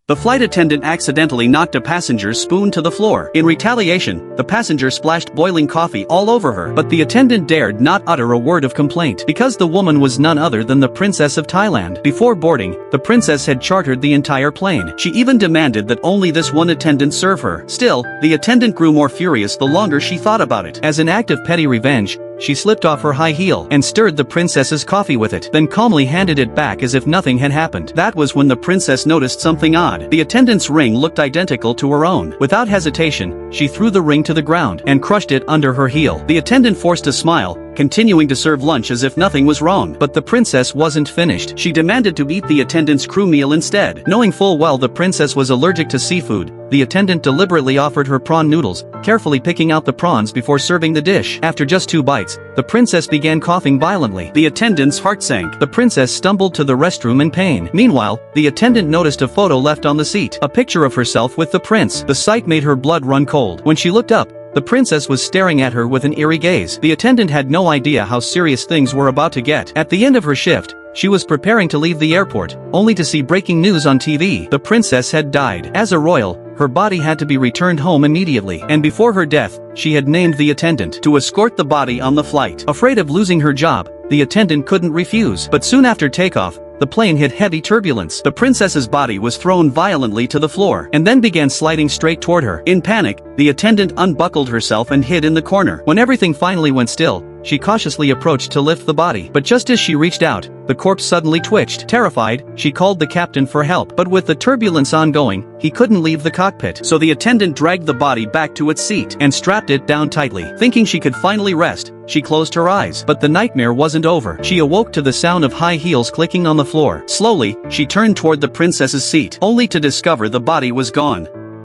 The flight attendant accidentally knocked a passenger's spoon to the floor. In retaliation, the passenger splashed boiling coffee all over her, but the attendant dared not utter a word of complaint because the woman was none other than the Princess of Thailand. Before boarding, the princess had chartered the entire plane. She even demanded that only this one attendant serve her. Still, the attendant grew more furious the longer she thought about it. As an act of petty revenge, she slipped off her high heel and stirred the princess's coffee with it, then calmly handed it back as if nothing had happened. That was when the princess noticed something odd. The attendant's ring looked identical to her own. Without hesitation, she threw the ring to the ground and crushed it under her heel. The attendant forced a smile, continuing to serve lunch as if nothing was wrong. But the princess wasn't finished. She demanded to eat the attendant's crew meal instead. Knowing full well the princess was allergic to seafood, the attendant deliberately offered her prawn noodles, carefully picking out the prawns before serving the dish. After just 2 bites, the princess began coughing violently. The attendant's heart sank. The princess stumbled to the restroom in pain. Meanwhile, the attendant noticed a photo left on the seat, a picture of herself with the prince. The sight made her blood run cold. When she looked up, the princess was staring at her with an eerie gaze. The attendant had no idea how serious things were about to get. At the end of her shift, she was preparing to leave the airport, only to see breaking news on TV. The princess had died. As a royal, her body had to be returned home immediately, and before her death, she had named the attendant to escort the body on the flight. Afraid of losing her job, the attendant couldn't refuse. But soon after takeoff, the plane hit heavy turbulence. The princess's body was thrown violently to the floor, and then began sliding straight toward her. In panic, the attendant unbuckled herself and hid in the corner. When everything finally went still, she cautiously approached to lift the body. But just as she reached out, the corpse suddenly twitched. Terrified, she called the captain for help. But with the turbulence ongoing, he couldn't leave the cockpit. So the attendant dragged the body back to its seat and strapped it down tightly. Thinking she could finally rest, she closed her eyes. But the nightmare wasn't over. She awoke to the sound of high heels clicking on the floor. Slowly, she turned toward the princess's seat, only to discover the body was gone.